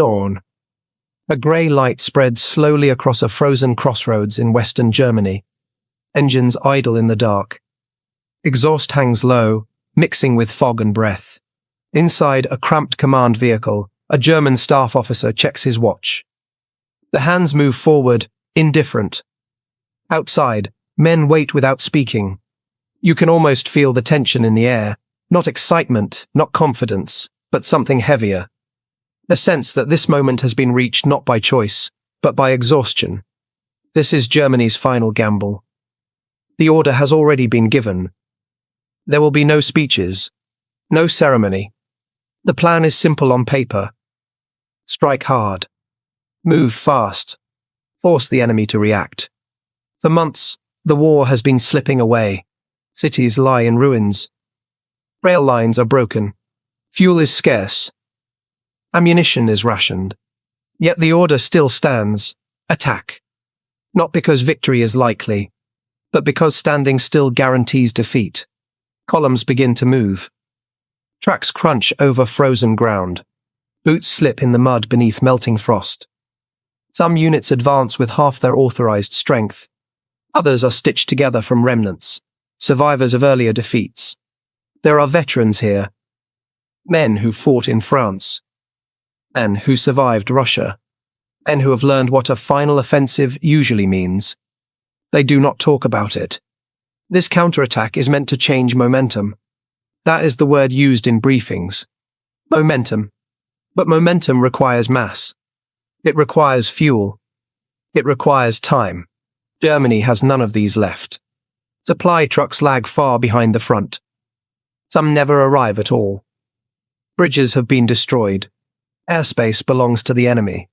Dawn. A grey light spreads slowly across a frozen crossroads in western Germany. Engines idle in the dark. Exhaust hangs low, mixing with fog and breath. Inside a cramped command vehicle, a German staff officer checks his watch. The hands move forward, indifferent. Outside, men wait without speaking. You can almost feel the tension in the air, not excitement, not confidence, but something heavier. A sense that this moment has been reached not by choice, but by exhaustion. This is Germany's final gamble. The order has already been given. There will be no speeches, no ceremony. The plan is simple on paper. Strike hard. Move fast. Force the enemy to react. For months, the war has been slipping away. Cities lie in ruins. Rail lines are broken. Fuel is scarce. Ammunition is rationed. Yet the order still stands. Attack. Not because victory is likely, but because standing still guarantees defeat. Columns begin to move. Tracks crunch over frozen ground. Boots slip in the mud beneath melting frost. Some units advance with half their authorized strength. Others are stitched together from remnants, survivors of earlier defeats. There are veterans here. Men who fought in France. Men who survived Russia. Men who have learned what a final offensive usually means. They do not talk about it. This counterattack is meant to change momentum. That is the word used in briefings. Momentum. But momentum requires mass. It requires fuel. It requires time. Germany has none of these left. Supply trucks lag far behind the front. Some never arrive at all. Bridges have been destroyed. Airspace belongs to the enemy.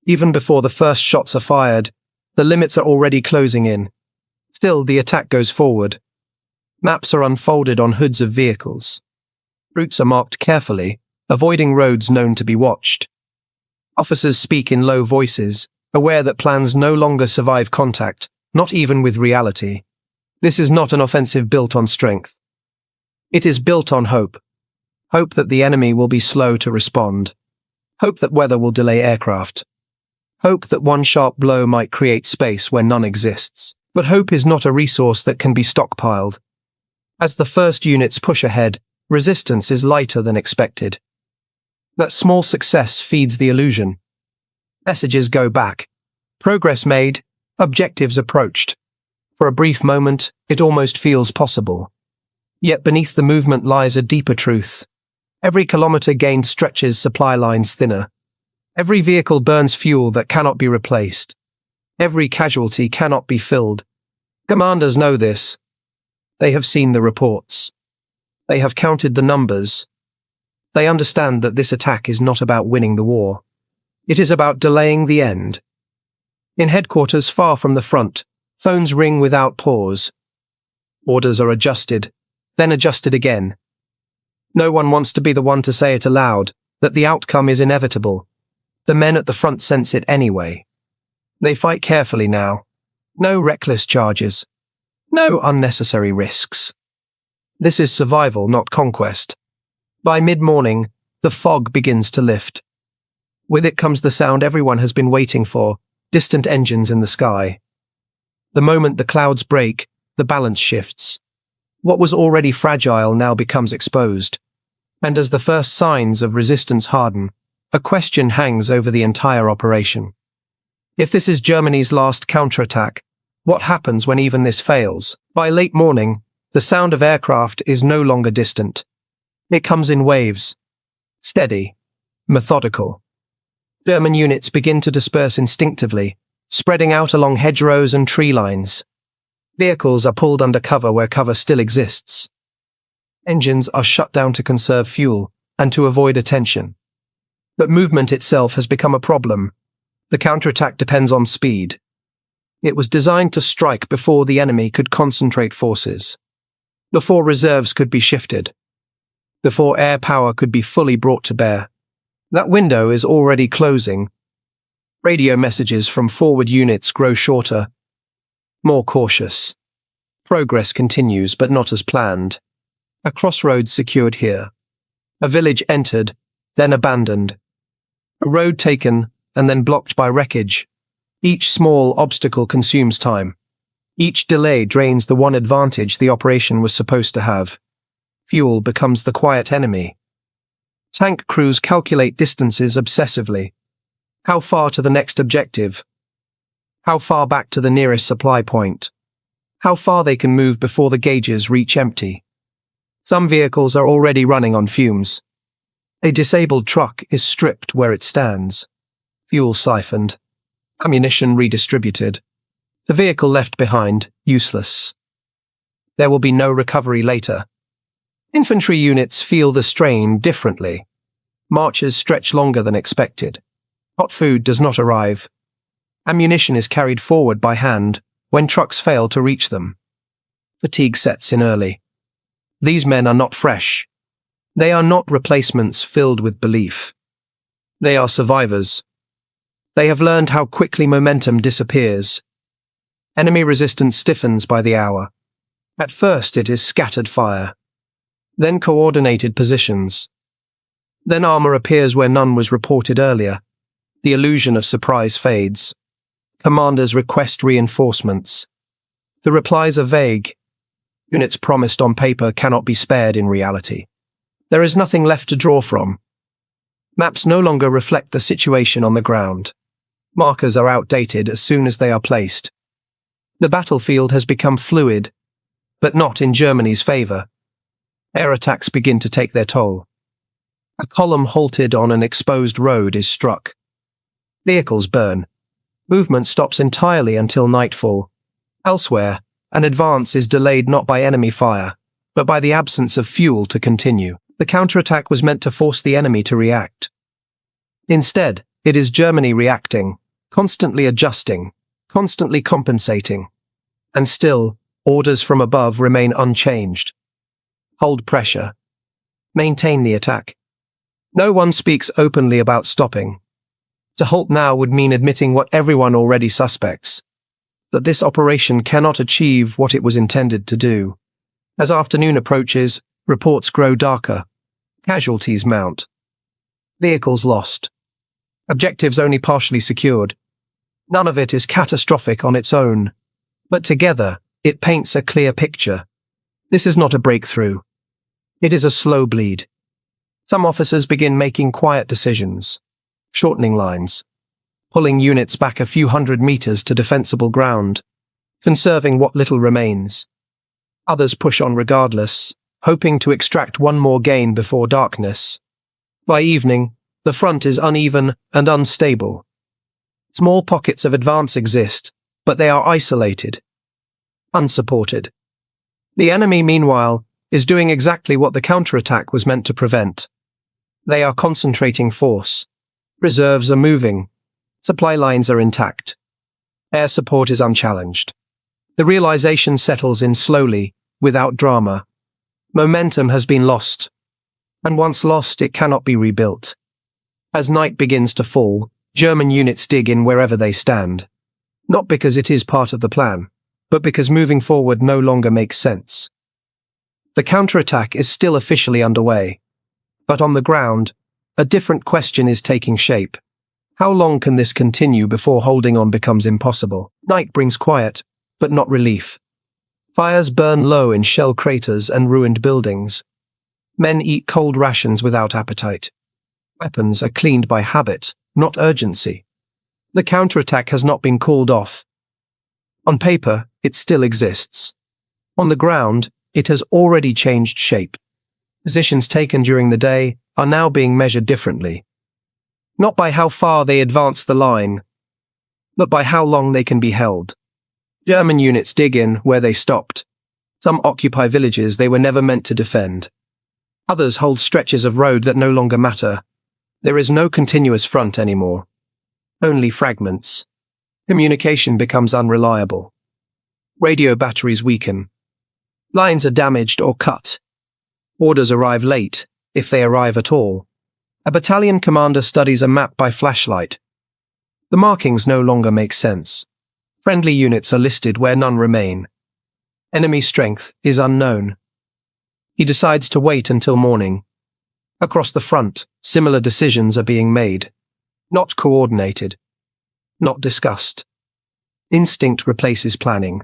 Even before the first shots are fired, the limits are already closing in. Still, the attack goes forward. Maps are unfolded on hoods of vehicles. Routes are marked carefully, avoiding roads known to be watched. Officers speak in low voices, aware that plans no longer survive contact, not even with reality. This is not an offensive built on strength. It is built on hope. Hope that the enemy will be slow to respond. Hope that weather will delay aircraft. Hope that one sharp blow might create space where none exists. But hope is not a resource that can be stockpiled. As the first units push ahead, resistance is lighter than expected. That small success feeds the illusion. Messages go back. Progress made, objectives approached. For a brief moment, it almost feels possible. Yet beneath the movement lies a deeper truth. Every kilometer gained stretches supply lines thinner. Every vehicle burns fuel that cannot be replaced. Every casualty cannot be filled. Commanders know this. They have seen the reports. They have counted the numbers. They understand that this attack is not about winning the war. It is about delaying the end. In headquarters far from the front, phones ring without pause. Orders are adjusted, then adjusted again. No one wants to be the one to say it aloud, that the outcome is inevitable. The men at the front sense it anyway. They fight carefully now. No reckless charges. No unnecessary risks. This is survival, not conquest. By mid-morning, the fog begins to lift. With it comes the sound everyone has been waiting for, distant engines in the sky. The moment the clouds break, the balance shifts. What was already fragile now becomes exposed. And as the first signs of resistance harden, a question hangs over the entire operation. If this is Germany's last counterattack, what happens when even this fails? By late morning, the sound of aircraft is no longer distant. It comes in waves. Steady. Methodical. German units begin to disperse instinctively, spreading out along hedgerows and tree lines. Vehicles are pulled under cover where cover still exists. Engines are shut down to conserve fuel and to avoid attention. But movement itself has become a problem. The counterattack depends on speed. It was designed to strike before the enemy could concentrate forces, before reserves could be shifted, before air power could be fully brought to bear. That window is already closing. Radio messages from forward units grow shorter, more cautious. Progress continues, but not as planned. A crossroads secured here. A village entered, then abandoned. A road taken and then blocked by wreckage. Each small obstacle consumes time. Each delay drains the one advantage the operation was supposed to have. Fuel becomes the quiet enemy. Tank crews calculate distances obsessively. How far to the next objective? How far back to the nearest supply point? How far they can move before the gauges reach empty. Some vehicles are already running on fumes. A disabled truck is stripped where it stands. Fuel siphoned. Ammunition redistributed. The vehicle left behind, useless. There will be no recovery later. Infantry units feel the strain differently. Marches stretch longer than expected. Hot food does not arrive. Ammunition is carried forward by hand when trucks fail to reach them. Fatigue sets in early. These men are not fresh. They are not replacements filled with belief. They are survivors. They have learned how quickly momentum disappears. Enemy resistance stiffens by the hour. At first it is scattered fire. Then coordinated positions. Then armor appears where none was reported earlier. The illusion of surprise fades. Commanders request reinforcements. The replies are vague. Units promised on paper cannot be spared in reality. There is nothing left to draw from. Maps no longer reflect the situation on the ground. Markers are outdated as soon as they are placed. The battlefield has become fluid, but not in Germany's favor. Air attacks begin to take their toll. A column halted on an exposed road is struck. Vehicles burn. Movement stops entirely until nightfall. Elsewhere, an advance is delayed not by enemy fire, but by the absence of fuel to continue. The counterattack was meant to force the enemy to react. Instead, it is Germany reacting, constantly adjusting, constantly compensating. And still, orders from above remain unchanged. Hold pressure. Maintain the attack. No one speaks openly about stopping. To halt now would mean admitting what everyone already suspects, that this operation cannot achieve what it was intended to do. As afternoon approaches, reports grow darker. Casualties mount. Vehicles lost. Objectives only partially secured. None of it is catastrophic on its own, but together it paints a clear picture. This is not a breakthrough. It is a slow bleed. Some officers begin making quiet decisions, shortening lines, pulling units back a few hundred meters to defensible ground, conserving what little remains. Others push on regardless, hoping to extract one more gain before darkness. By evening, the front is uneven and unstable. Small pockets of advance exist, but they are isolated, unsupported. The enemy, meanwhile, is doing exactly what the counterattack was meant to prevent. They are concentrating force. Reserves are moving. Supply lines are intact. Air support is unchallenged. The realization settles in slowly, without drama. Momentum has been lost. And once lost, it cannot be rebuilt. As night begins to fall, German units dig in wherever they stand. Not because it is part of the plan, but because moving forward no longer makes sense. The counterattack is still officially underway. But on the ground, a different question is taking shape. How long can this continue before holding on becomes impossible? Night brings quiet, but not relief. Fires burn low in shell craters and ruined buildings. Men eat cold rations without appetite. Weapons are cleaned by habit, not urgency. The counterattack has not been called off. On paper, it still exists. On the ground, it has already changed shape. Positions taken during the day are now being measured differently. Not by how far they advance the line, but by how long they can be held. German units dig in where they stopped. Some occupy villages they were never meant to defend. Others hold stretches of road that no longer matter. There is no continuous front anymore. Only fragments. Communication becomes unreliable. Radio batteries weaken. Lines are damaged or cut. Orders arrive late, if they arrive at all. A battalion commander studies a map by flashlight. The markings no longer make sense. Friendly units are listed where none remain. Enemy strength is unknown. He decides to wait until morning. Across the front, similar decisions are being made. Not coordinated. Not discussed. Instinct replaces planning.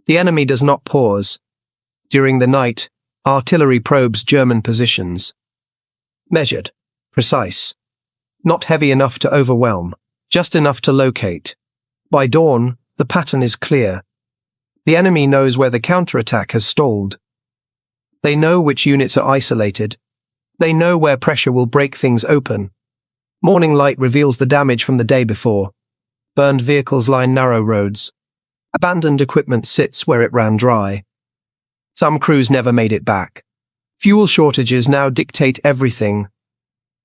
The enemy does not pause. During the night, artillery probes German positions. Measured. Precise. Not heavy enough to overwhelm, just enough to locate. By dawn, the pattern is clear. The enemy knows where the counterattack has stalled. They know which units are isolated. They know where pressure will break things open. Morning light reveals the damage from the day before. Burned vehicles line narrow roads. Abandoned equipment sits where it ran dry. Some crews never made it back. Fuel shortages now dictate everything.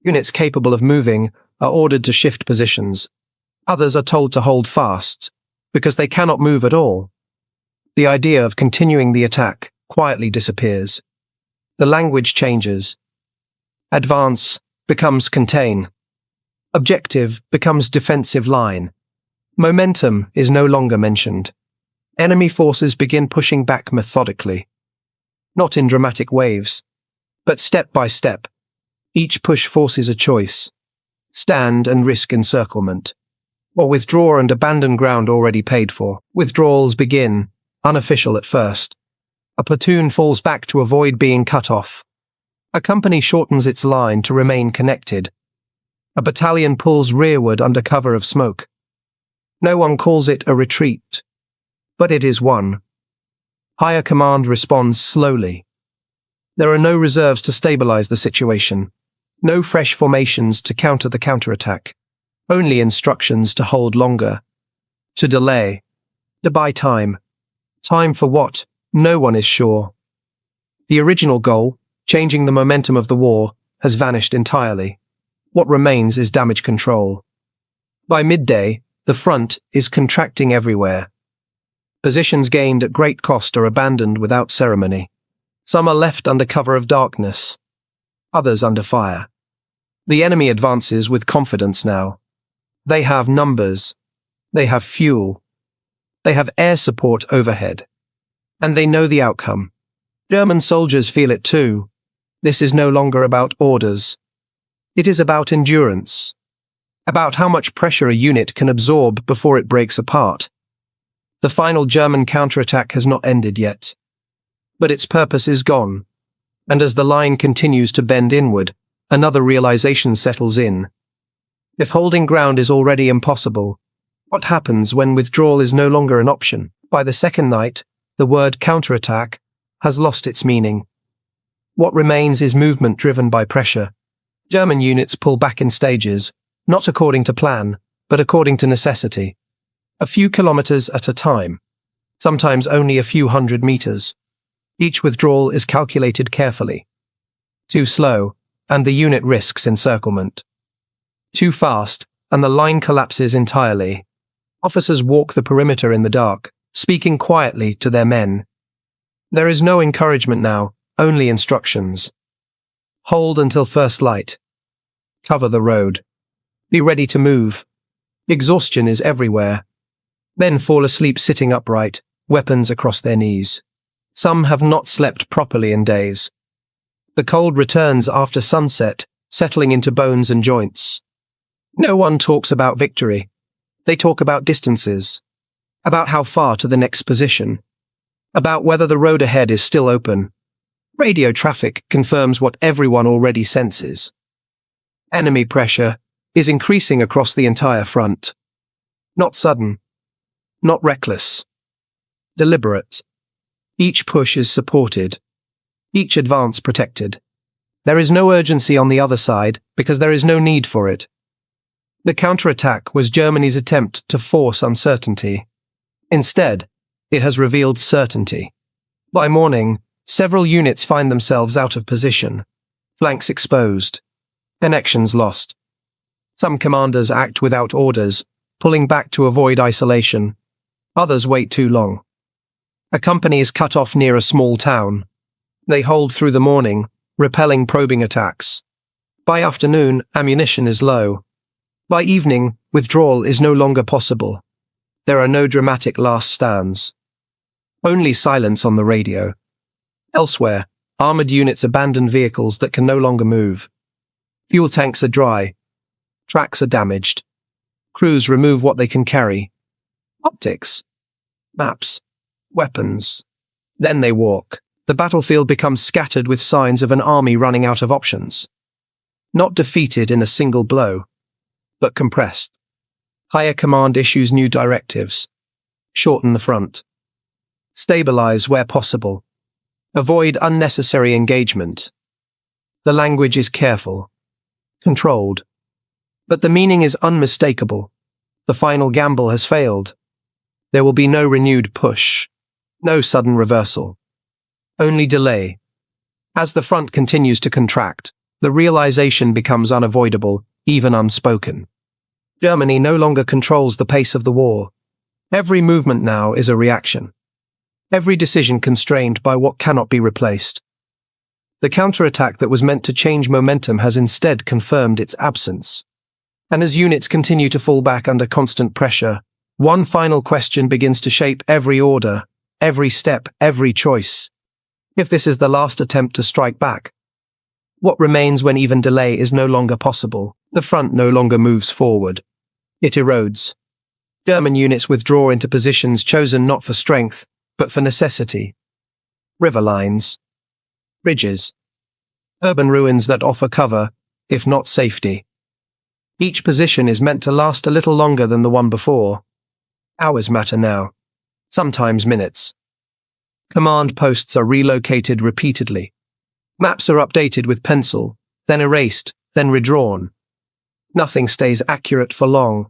Units capable of moving are ordered to shift positions. Others are told to hold fast, because they cannot move at all. The idea of continuing the attack quietly disappears. The language changes. Advance becomes contain. Objective becomes defensive line. Momentum is no longer mentioned. Enemy forces begin pushing back methodically. Not in dramatic waves, but step by step. Each push forces a choice. Stand and risk encirclement. Or withdraw and abandon ground already paid for. Withdrawals begin, unofficial at first. A platoon falls back to avoid being cut off. A company shortens its line to remain connected. A battalion pulls rearward under cover of smoke. No one calls it a retreat, but it is one. Higher command responds slowly. There are no reserves to stabilize the situation, no fresh formations to counter the counterattack, only instructions to hold longer, to delay, to buy time. Time for what? No one is sure. The original goal, changing the momentum of the war, has vanished entirely. What remains is damage control. By midday, the front is contracting everywhere. Positions gained at great cost are abandoned without ceremony. Some are left under cover of darkness, others under fire. The enemy advances with confidence now. They have numbers, they have fuel, they have air support overhead, and they know the outcome. German soldiers feel it too. This is no longer about orders. It is about endurance, about how much pressure a unit can absorb before it breaks apart. The final German counterattack has not ended yet, but its purpose is gone, and as the line continues to bend inward, another realization settles in. If holding ground is already impossible, what happens when withdrawal is no longer an option? By the second night, the word counterattack has lost its meaning. What remains is movement driven by pressure. German units pull back in stages, not according to plan, but according to necessity. A few kilometers at a time, sometimes only a few hundred meters. Each withdrawal is calculated carefully. Too slow, and the unit risks encirclement. Too fast, and the line collapses entirely. Officers walk the perimeter in the dark, speaking quietly to their men. There is no encouragement now, only instructions. Hold until first light. Cover the road. Be ready to move. Exhaustion is everywhere. Men fall asleep sitting upright, weapons across their knees. Some have not slept properly in days. The cold returns after sunset, settling into bones and joints. No one talks about victory. They talk about distances, about how far to the next position, about whether the road ahead is still open. Radio traffic confirms what everyone already senses. Enemy pressure is increasing across the entire front. Not sudden, not reckless, deliberate. Each push is supported, each advance protected. There is no urgency on the other side because there is no need for it. The counterattack was Germany's attempt to force uncertainty. Instead, it has revealed certainty. By morning, several units find themselves out of position, flanks exposed, connections lost. Some commanders act without orders, pulling back to avoid isolation. Others wait too long. A company is cut off near a small town. They hold through the morning, repelling probing attacks. By afternoon, ammunition is low. By evening, withdrawal is no longer possible. There are no dramatic last stands. Only silence on the radio. Elsewhere, armored units abandon vehicles that can no longer move. Fuel tanks are dry. Tracks are damaged. Crews remove what they can carry. Optics, maps, weapons. Then they walk. The battlefield becomes scattered with signs of an army running out of options. Not defeated in a single blow, but compressed. Higher command issues new directives. Shorten the front. Stabilize where possible. Avoid unnecessary engagement. The language is careful, controlled. But the meaning is unmistakable. The final gamble has failed. There will be no renewed push. No sudden reversal. Only delay. As the front continues to contract, the realization becomes unavoidable, even unspoken. Germany no longer controls the pace of the war. Every movement now is a reaction. Every decision constrained by what cannot be replaced. The counterattack that was meant to change momentum has instead confirmed its absence. And as units continue to fall back under constant pressure, one final question begins to shape every order, every step, every choice. If this is the last attempt to strike back, what remains when even delay is no longer possible? The front no longer moves forward. It erodes. German units withdraw into positions chosen not for strength, but for necessity. River lines, bridges, urban ruins that offer cover, if not safety. Each position is meant to last a little longer than the one before. Hours matter now, sometimes minutes. Command posts are relocated repeatedly. Maps are updated with pencil, then erased, then redrawn. Nothing stays accurate for long.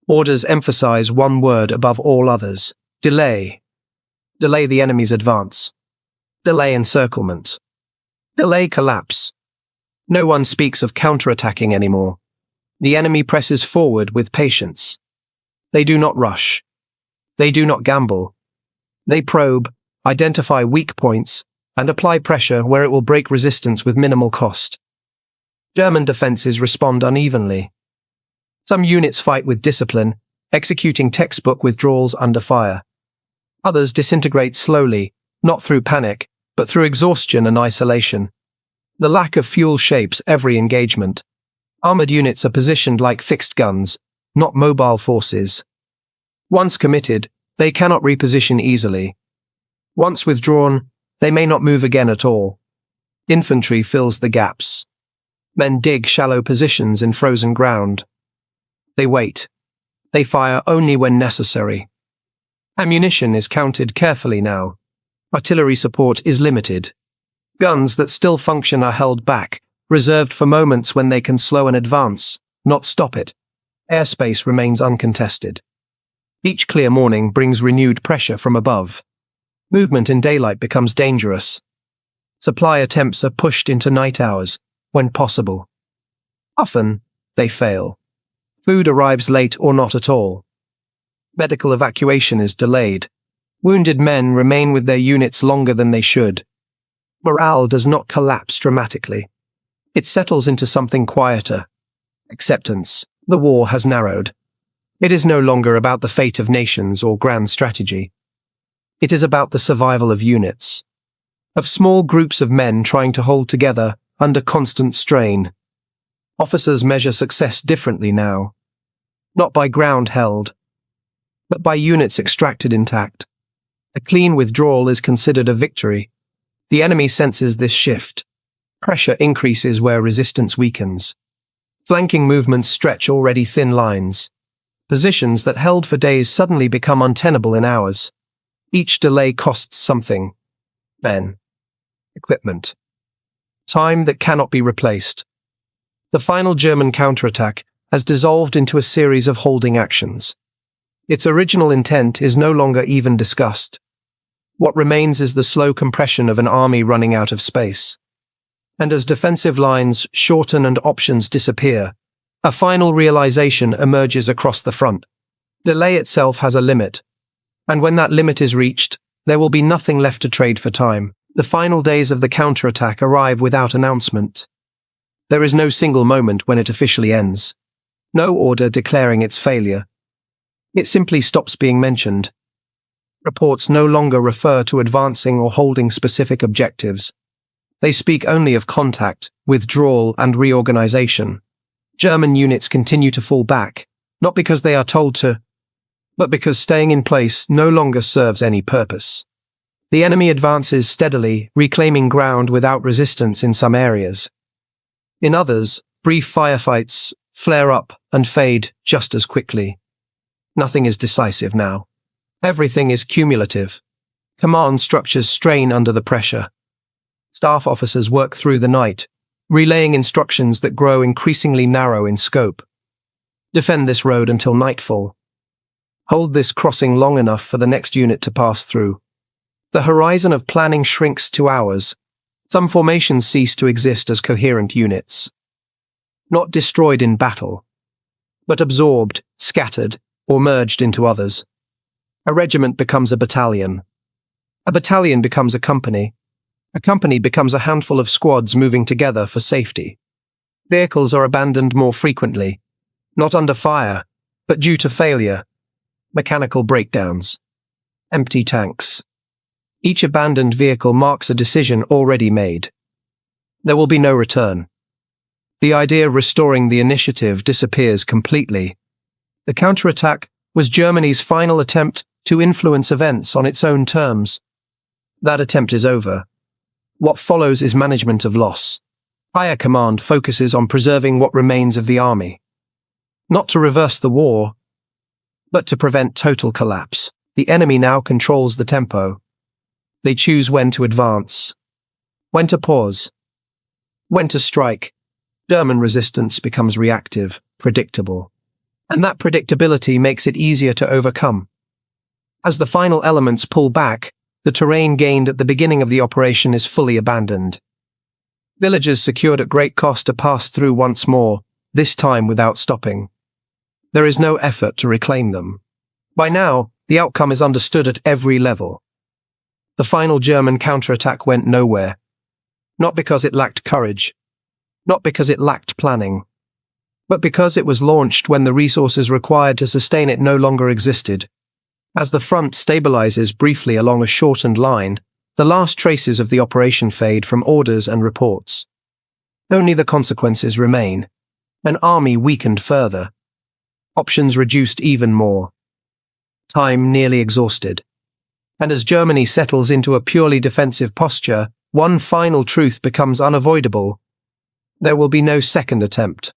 Orders emphasize one word above all others: delay. Delay the enemy's advance. Delay encirclement. Delay collapse. No one speaks of counterattacking anymore. The enemy presses forward with patience. They do not rush. They do not gamble. They probe, identify weak points, and apply pressure where it will break resistance with minimal cost. German defenses respond unevenly. Some units fight with discipline, executing textbook withdrawals under fire. Others disintegrate slowly, not through panic, but through exhaustion and isolation. The lack of fuel shapes every engagement. Armored units are positioned like fixed guns, not mobile forces. Once committed, they cannot reposition easily. Once withdrawn, they may not move again at all. Infantry fills the gaps. Men dig shallow positions in frozen ground. They wait. They fire only when necessary. Ammunition is counted carefully now. Artillery support is limited. Guns that still function are held back, reserved for moments when they can slow an advance, not stop it. Airspace remains uncontested. Each clear morning brings renewed pressure from above. Movement in daylight becomes dangerous. Supply attempts are pushed into night hours, when possible. Often, they fail. Food arrives late or not at all. Medical evacuation is delayed. Wounded men remain with their units longer than they should. Morale does not collapse dramatically. It settles into something quieter. Acceptance. The war has narrowed. It is no longer about the fate of nations or grand strategy. It is about the survival of units. Of small groups of men trying to hold together under constant strain. Officers measure success differently now. Not by ground held, but by units extracted intact. A clean withdrawal is considered a victory. The enemy senses this shift. Pressure increases where resistance weakens. Flanking movements stretch already thin lines. Positions that held for days suddenly become untenable in hours. Each delay costs something. Men. Equipment. Time that cannot be replaced. The final German counterattack has dissolved into a series of holding actions. Its original intent is no longer even discussed. What remains is the slow compression of an army running out of space. And as defensive lines shorten and options disappear, a final realization emerges across the front. Delay itself has a limit. And when that limit is reached, there will be nothing left to trade for time. The final days of the counterattack arrive without announcement. There is no single moment when it officially ends. No order declaring its failure. It simply stops being mentioned. Reports no longer refer to advancing or holding specific objectives. They speak only of contact, withdrawal, and reorganization. German units continue to fall back, not because they are told to, but because staying in place no longer serves any purpose. The enemy advances steadily, reclaiming ground without resistance in some areas. In others, brief firefights flare up and fade just as quickly. Nothing is decisive now. Everything is cumulative. Command structures strain under the pressure. Staff officers work through the night, relaying instructions that grow increasingly narrow in scope. Defend this road until nightfall. Hold this crossing long enough for the next unit to pass through. The horizon of planning shrinks to hours. Some formations cease to exist as coherent units. Not destroyed in battle, but absorbed, scattered, or merged into others. A regiment becomes a battalion. A battalion becomes a company. A company becomes a handful of squads moving together for safety. Vehicles are abandoned more frequently, not under fire, but due to failure. Mechanical breakdowns. Empty tanks. Each abandoned vehicle marks a decision already made. There will be no return. The idea of restoring the initiative disappears completely. The counterattack was Germany's final attempt to influence events on its own terms. That attempt is over. What follows is management of loss. Higher command focuses on preserving what remains of the army. Not to reverse the war, but to prevent total collapse. The enemy now controls the tempo. They choose when to advance, when to pause, when to strike. German resistance becomes reactive, predictable. And that predictability makes it easier to overcome. As the final elements pull back, the terrain gained at the beginning of the operation is fully abandoned. Villages secured at great cost are passed through once more, this time without stopping. There is no effort to reclaim them. By now, the outcome is understood at every level. The final German counterattack went nowhere. Not because it lacked courage, not because it lacked planning, but because it was launched when the resources required to sustain it no longer existed. As the front stabilizes briefly along a shortened line, the last traces of the operation fade from orders and reports. Only the consequences remain. An army weakened further. Options reduced even more. Time nearly exhausted. And as Germany settles into a purely defensive posture, one final truth becomes unavoidable. There will be no second attempt.